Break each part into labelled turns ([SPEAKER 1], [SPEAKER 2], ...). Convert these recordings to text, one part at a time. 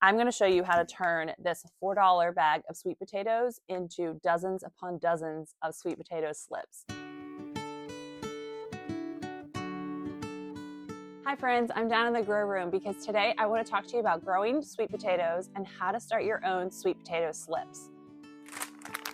[SPEAKER 1] I'm going to show you how to turn this $4 bag of sweet potatoes into dozens upon dozens of sweet potato slips. Hi friends, I'm down in the grow room because today I want to talk to you about growing sweet potatoes and how to start your own sweet potato slips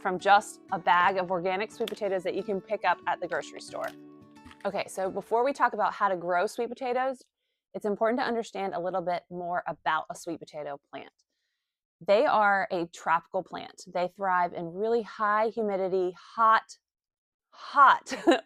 [SPEAKER 1] from just a bag of organic sweet potatoes that you can pick up at the grocery store. Okay, so before we talk about how to grow sweet potatoes, it's important to understand a little bit more about a sweet potato plant. They are a tropical plant. They thrive in really high humidity, hot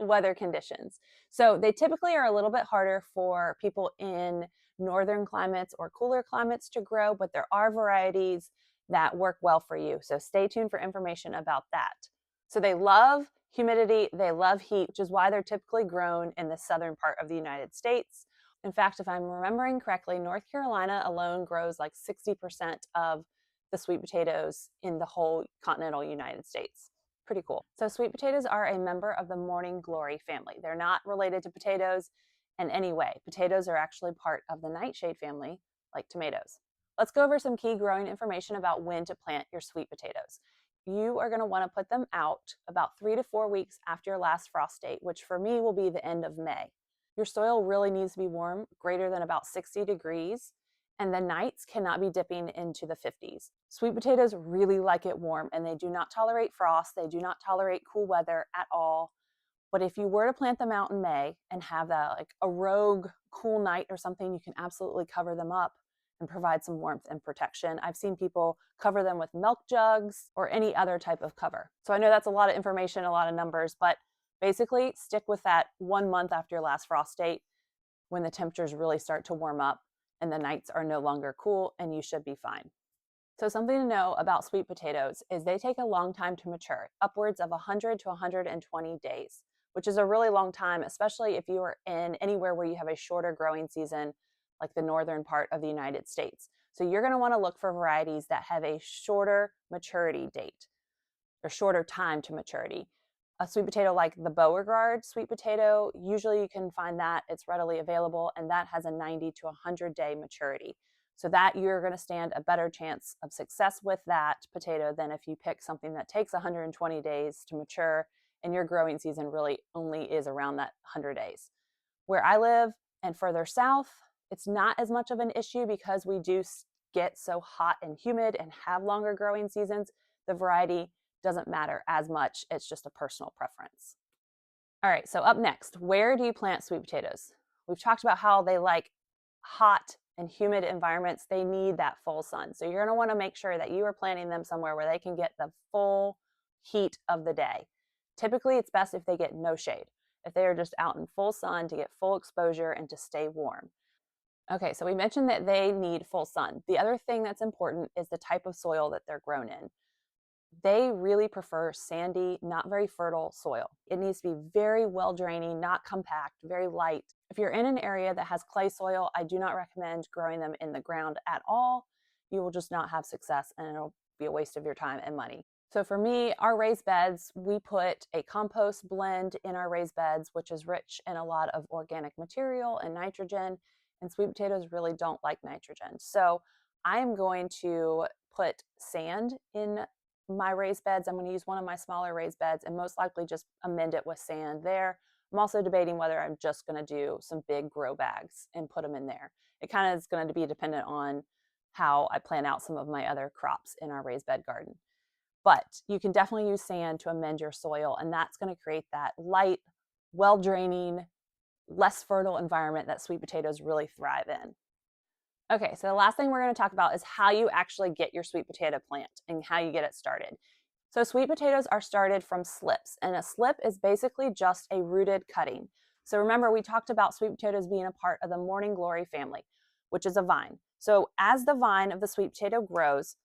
[SPEAKER 1] weather conditions. So they typically are a little bit harder for people in northern climates or cooler climates to grow, but there are varieties that work well for you. So stay tuned for information about that. So they love humidity, they love heat, which is why they're typically grown in the southern part of the United States. In fact, if I'm remembering correctly, North Carolina alone grows like 60% of the sweet potatoes in the whole continental United States. Pretty cool. So sweet potatoes are a member of the morning glory family. They're not related to potatoes in any way. Potatoes are actually part of the nightshade family, like tomatoes. Let's go over some key growing information about when to plant your sweet potatoes. You are going to want to put them out about 3 to 4 weeks after your last frost date, which for me will be the end of May. Your soil really needs to be warm, greater than about 60 degrees, and the nights cannot be dipping into the 50s. Sweet potatoes really like it warm, and they do not tolerate frost. They do not tolerate cool weather at all. But if you were to plant them out in May and have that like a rogue cool night or something, you can absolutely cover them up and provide some warmth and protection. I've seen people cover them with milk jugs or any other type of cover. So I know that's a lot of information, a lot of numbers, but basically stick with that 1 month after your last frost date when the temperatures really start to warm up and the nights are no longer cool, and you should be fine. So something to know about sweet potatoes is they take a long time to mature, upwards of 100 to 120 days, which is a really long time, especially if you are in anywhere where you have a shorter growing season, like the northern part of the United States. So you're going to want to look for varieties that have a shorter maturity date or shorter time to maturity. A sweet potato like the Beauregard sweet potato, usually you can find that, it's readily available, and that has a 90 to 100-day maturity. So that you're going to stand a better chance of success with that potato than if you pick something that takes 120 days to mature and your growing season really only is around that 100 days. Where I live and further south, it's not as much of an issue because we do get so hot and humid and have longer growing seasons. The variety doesn't matter as much. It's just a personal preference. All right, so up next, where do you plant sweet potatoes? We've talked about how they like hot and humid environments. They need that full sun. So you're going to want to make sure that you are planting them somewhere where they can get the full heat of the day. Typically, it's best if they get no shade, if they are just out in full sun to get full exposure and to stay warm. Okay, so we mentioned that they need full sun. The other thing that's important is the type of soil that they're grown in. They really prefer sandy, not very fertile soil. It needs to be very well draining, not compact, very light. If you're in an area that has clay soil, I do not recommend growing them in the ground at all. You will just not have success and it'll be a waste of your time and money. So for me, our raised beds, we put a compost blend in our raised beds, which is rich in a lot of organic material and nitrogen, and sweet potatoes really don't like nitrogen. So I'm going to put sand in my raised beds. I'm going to use one of my smaller raised beds and most likely just amend it with sand there. I'm also debating whether I'm just going to do some big grow bags and put them in there. It kind of is going to be dependent on how I plan out some of my other crops in our raised bed garden. But you can definitely use sand to amend your soil, and that's going to create that light, well-draining, less fertile environment that sweet potatoes really thrive in. Okay, so the last thing we're going to talk about is how you actually get your sweet potato plant and how you get it started. So sweet potatoes are started from slips, and a slip is basically just a rooted cutting. So remember, we talked about sweet potatoes being a part of the morning glory family, which is a vine. So as the vine of the sweet potato grows,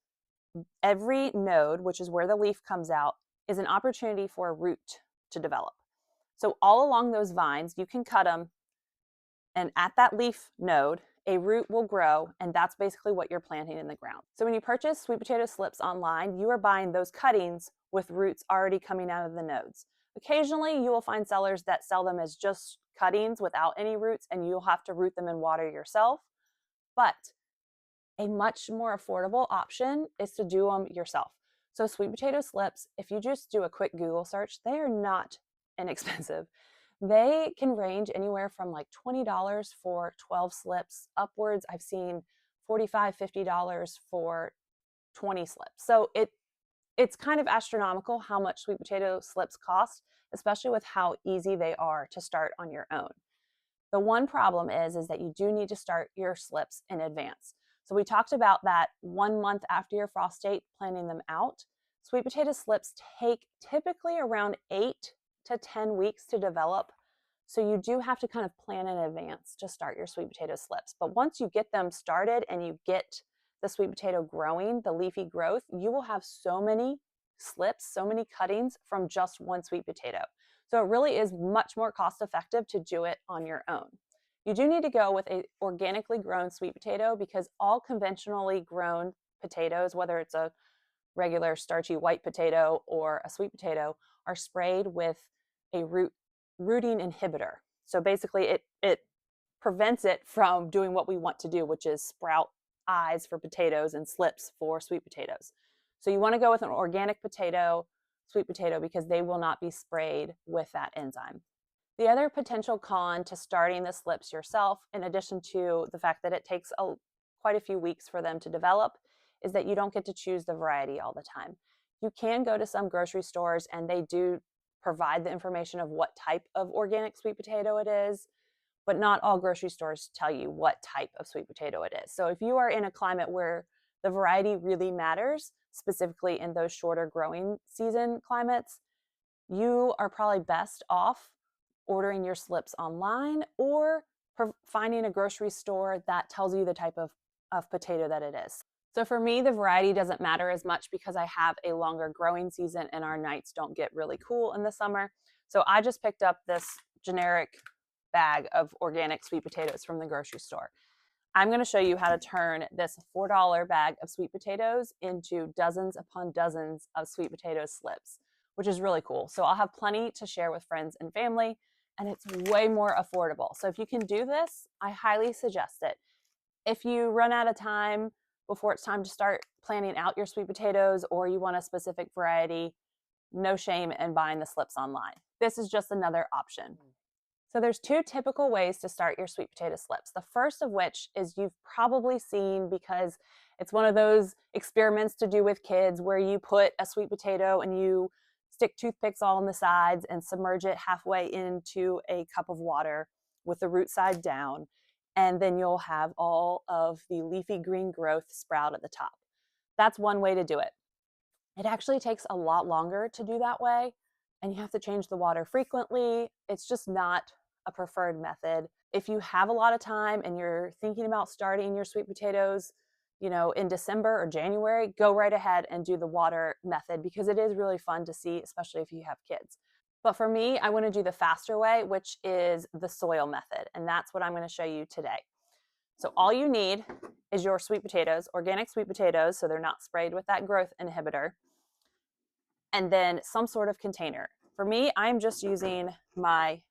[SPEAKER 1] every node, which is where the leaf comes out, is an opportunity for a root to develop. So all along those vines, you can cut them, and at that leaf node, a root will grow, and that's basically what you're planting in the ground. So when you purchase sweet potato slips online, you are buying those cuttings with roots already coming out of the nodes. Occasionally, you will find sellers that sell them as just cuttings without any roots, and you'll have to root them in water yourself. But A much more affordable option is to do them yourself. So sweet potato slips, if you just do a quick Google search, they are not inexpensive. They can range anywhere from like $20 for 12 slips upwards. I've seen $45, $50 for 20 slips. So it's kind of astronomical how much sweet potato slips cost, especially with how easy they are to start on your own. The one problem is that you do need to start your slips in advance. So we talked about that 1 month after your frost date, planning them out. Sweet potato slips take typically around 8 to 10 weeks to develop. So you do have to kind of plan in advance to start your sweet potato slips. But once you get them started and you get the sweet potato growing, the leafy growth, you will have so many slips, so many cuttings from just one sweet potato. So it really is much more cost effective to do it on your own. You do need to go with a organically grown sweet potato because all conventionally grown potatoes, whether it's a regular starchy white potato or a sweet potato, are sprayed with a rooting inhibitor. So basically it prevents it from doing what we want to do, which is sprout eyes for potatoes and slips for sweet potatoes. So you want to go with an organic sweet potato, because they will not be sprayed with that enzyme. The other potential con to starting the slips yourself, in addition to the fact that it takes quite a few weeks for them to develop, is that you don't get to choose the variety all the time. You can go to some grocery stores and they do provide the information of what type of organic sweet potato it is, but not all grocery stores tell you what type of sweet potato it is. So if you are in a climate where the variety really matters, specifically in those shorter growing season climates, you are probably best off ordering your slips online or finding a grocery store that tells you the type of potato that it is. So for me, the variety doesn't matter as much because I have a longer growing season and our nights don't get really cool in the summer. So I just picked up this generic bag of organic sweet potatoes from the grocery store. I'm going to show you how to turn this $4 bag of sweet potatoes into dozens upon dozens of sweet potato slips, which is really cool. So I'll have plenty to share with friends and family, and it's way more affordable. So if you can do this, I highly suggest it. If you run out of time before it's time to start planning out your sweet potatoes, or you want a specific variety, no shame in buying the slips online. This is just another option. So there's two typical ways to start your sweet potato slips. The first of which is you've probably seen, because it's one of those experiments to do with kids where you put a sweet potato and you stick toothpicks all on the sides and submerge it halfway into a cup of water with the root side down. And then you'll have all of the leafy green growth sprout at the top. That's one way to do it. It actually takes a lot longer to do that way, and you have to change the water frequently. It's just not a preferred method. If you have a lot of time and you're thinking about starting your sweet potatoes, in December or January, go right ahead and do the water method, because it is really fun to see, especially if you have kids. But for me, I want to do the faster way, which is the soil method, and that's what I'm going to show you today. So all you need is your sweet potatoes, organic sweet potatoes, so they're not sprayed with that growth inhibitor, and then some sort of container. For me, I'm just using a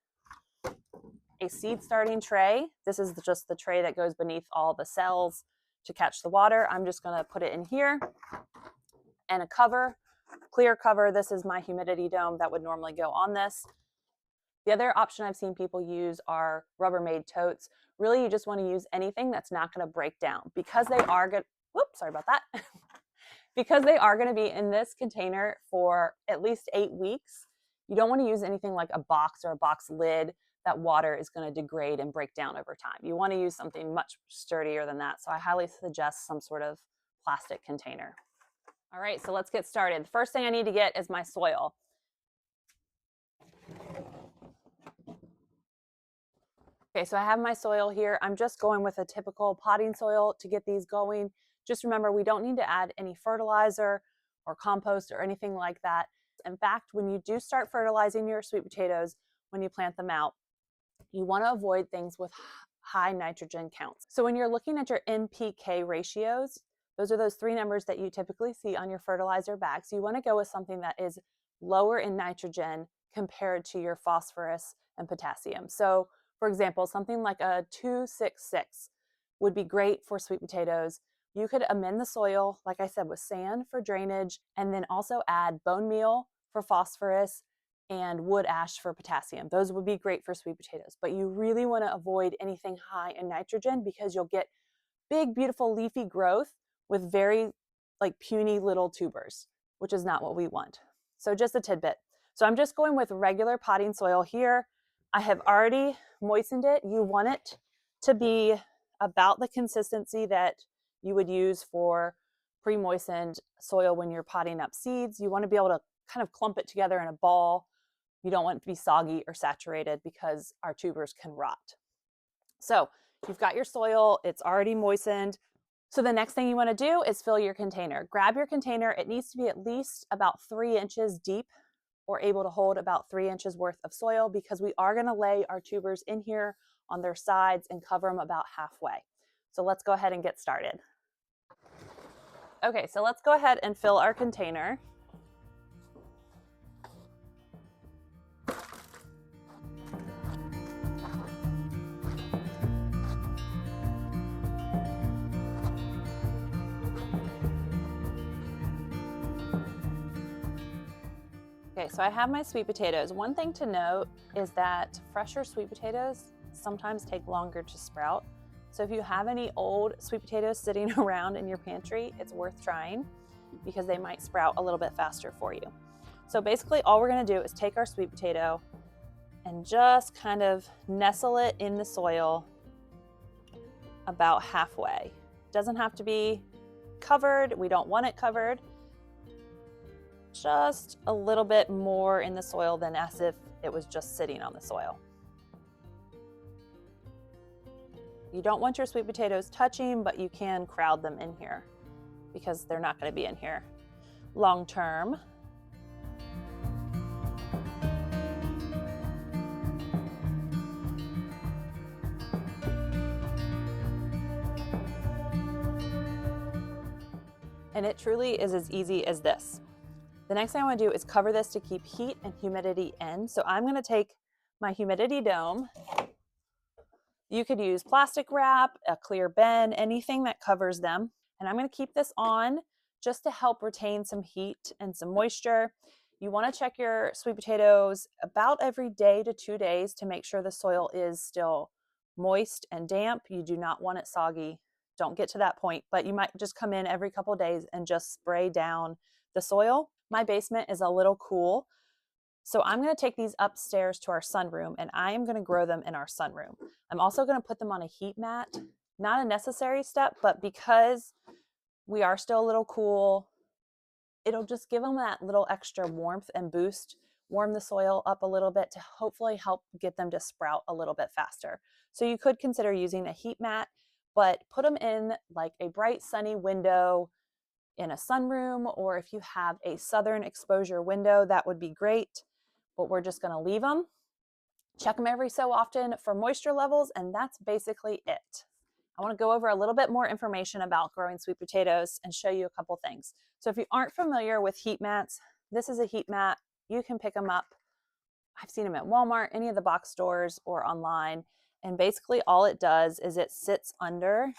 [SPEAKER 1] seed starting tray. This is just the tray that goes beneath all the cells to catch the water. I'm just going to put it in here, and a cover, clear cover. This is my humidity dome that would normally go on this. The other option I've seen people use are Rubbermaid totes. Really, you just want to use anything that's not going to break down, because they are good. Whoops, sorry about that. Because they are going to be in this container for at least 8 weeks. You don't want to use anything like a box or a box lid. That water is going to degrade and break down over time. You want to use something much sturdier than that. So I highly suggest some sort of plastic container. All right, so let's get started. The first thing I need to get is my soil. Okay, so I have my soil here. I'm just going with a typical potting soil to get these going. Just remember, we don't need to add any fertilizer or compost or anything like that. In fact, when you do start fertilizing your sweet potatoes, when you plant them out, you want to avoid things with high nitrogen counts. So when you're looking at your NPK ratios, those are those 3 numbers that you typically see on your fertilizer bag. So you want to go with something that is lower in nitrogen compared to your phosphorus and potassium. So for example, something like a 266 would be great for sweet potatoes, You could amend the soil, like I said, with sand for drainage, and then also add bone meal for phosphorus and wood ash for potassium. Those would be great for sweet potatoes, but you really want to avoid anything high in nitrogen because you'll get big, beautiful leafy growth with very like puny little tubers, which is not what we want. So just a tidbit. So I'm just going with regular potting soil here. I have already moistened it. You want it to be about the consistency that you would use for pre-moistened soil when you're potting up seeds. You want to be able to kind of clump it together in a ball. You don't want it to be soggy or saturated because our tubers can rot. So you've got your soil, it's already moistened. So the next thing you want to do is fill your container. Grab your container. It needs to be at least about 3 inches deep or able to hold about 3 inches worth of soil because we are going to lay our tubers in here on their sides and cover them about halfway. So let's go ahead and get started. Okay, so let's go ahead and fill our container. Okay, so I have my sweet potatoes. One thing to note is that fresher sweet potatoes sometimes take longer to sprout. So if you have any old sweet potatoes sitting around in your pantry, it's worth trying because they might sprout a little bit faster for you. So basically all we're gonna do is take our sweet potato and just kind of nestle it in the soil about halfway. It doesn't have to be covered. We don't want it covered. Just a little bit more in the soil than as if it was just sitting on the soil. You don't want your sweet potatoes touching, but you can crowd them in here because they're not going to be in here long term. And it truly is as easy as this. The next thing I want to do is cover this to keep heat and humidity in. So I'm going to take my humidity dome. You could use plastic wrap, a clear bin, anything that covers them. And I'm going to keep this on just to help retain some heat and some moisture. You want to check your sweet potatoes about every day to 2 days to make sure the soil is still moist and damp. You do not want it soggy. Don't get to that point, but you might just come in every couple of days and just spray down the soil. My basement is a little cool, so I'm going to take these upstairs to our sunroom and I am going to grow them in our sunroom. I'm also going to put them on a heat mat. Not a necessary step, but because we are still a little cool, it'll just give them that little extra warmth and boost, warm the soil up a little bit to hopefully help get them to sprout a little bit faster. So you could consider using a heat mat, but put them in like a bright sunny window in a sunroom, or if you have a southern exposure window, that would be great. But we're just going to leave them. Check them every so often for moisture levels, and that's basically it. I want to go over a little bit more information about growing sweet potatoes and show you a couple things. So if you aren't familiar with heat mats, this is a heat mat. You can pick them up. I've seen them at Walmart, any of the box stores, or online. And basically all it does is it sits under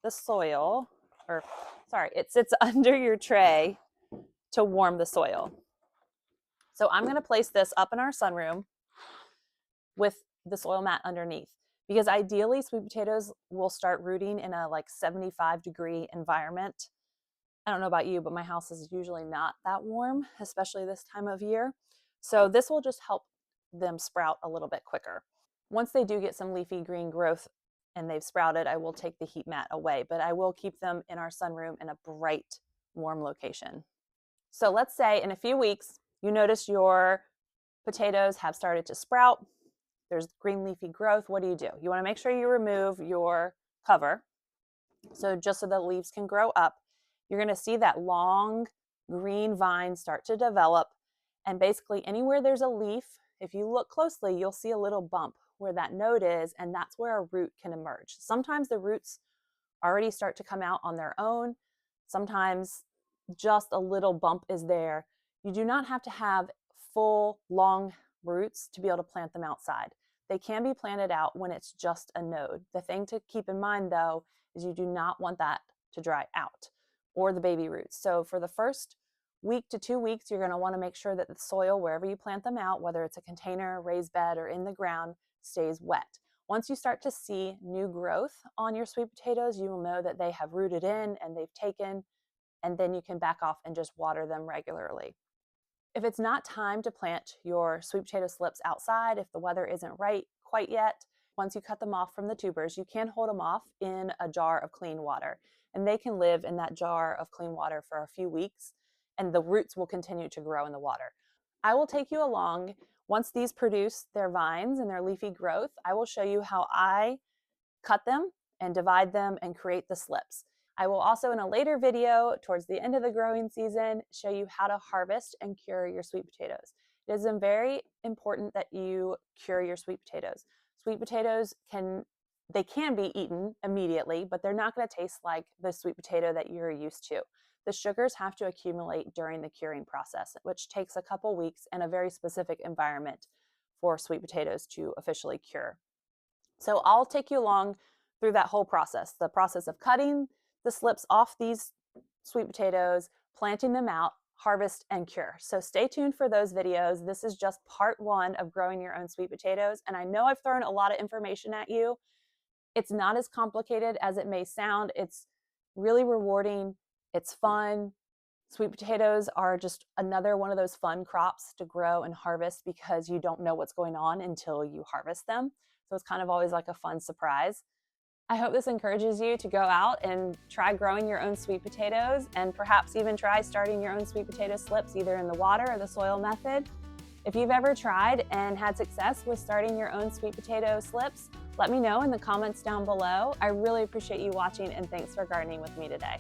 [SPEAKER 1] the soil, or sorry, it sits under your tray to warm the soil. So I'm going to place this up in our sunroom with the soil mat underneath because ideally sweet potatoes will start rooting in a like 75-degree environment. I don't know about you, but my house is usually not that warm, especially this time of year. So this will just help them sprout a little bit quicker. Once they do get some leafy green growth and they've sprouted, I will take the heat mat away, but I will keep them in our sunroom in a bright, warm location. So let's say in a few weeks, you notice your potatoes have started to sprout. There's green leafy growth. What do? You want to make sure you remove your cover. So just so the leaves can grow up, you're going to see that long green vine start to develop. And basically anywhere there's a leaf, if you look closely, you'll see a little bump where that node is, and that's where a root can emerge. Sometimes the roots already start to come out on their own. Sometimes just a little bump is there. You do not have to have full long roots to be able to plant them outside. They can be planted out when it's just a node. The thing to keep in mind though is you do not want that to dry out, or the baby roots. So for the first week to 2 weeks, you're going to want to make sure that the soil, wherever you plant them out, whether it's a container, raised bed, or in the ground, stays wet. Once you start to see new growth on your sweet potatoes, you will know that they have rooted in and they've taken, and then you can back off and just water them regularly. If it's not time to plant your sweet potato slips outside, if the weather isn't right quite yet, once you cut them off from the tubers, you can hold them off in a jar of clean water, and they can live in that jar of clean water for a few weeks, and the roots will continue to grow in the water. I will take you along. Once these produce their vines and their leafy growth, I will show you how I cut them and divide them and create the slips. I will also, in a later video towards the end of the growing season, show you how to harvest and cure your sweet potatoes. It is very important that you cure your sweet potatoes. Sweet potatoes can be eaten immediately, but they're not going to taste like the sweet potato that you're used to. The sugars have to accumulate during the curing process, which takes a couple weeks and a very specific environment for sweet potatoes to officially cure. So I'll take you along through that whole process, the process of cutting the slips off these sweet potatoes, planting them out, harvest, and cure. So stay tuned for those videos. This is just part 1 of growing your own sweet potatoes. And I know I've thrown a lot of information at you. It's not as complicated as it may sound. It's really rewarding. It's fun. Sweet potatoes are just another one of those fun crops to grow and harvest because you don't know what's going on until you harvest them. So it's kind of always like a fun surprise. I hope this encourages you to go out and try growing your own sweet potatoes, and perhaps even try starting your own sweet potato slips either in the water or the soil method. If you've ever tried and had success with starting your own sweet potato slips, let me know in the comments down below. I really appreciate you watching, and thanks for gardening with me today.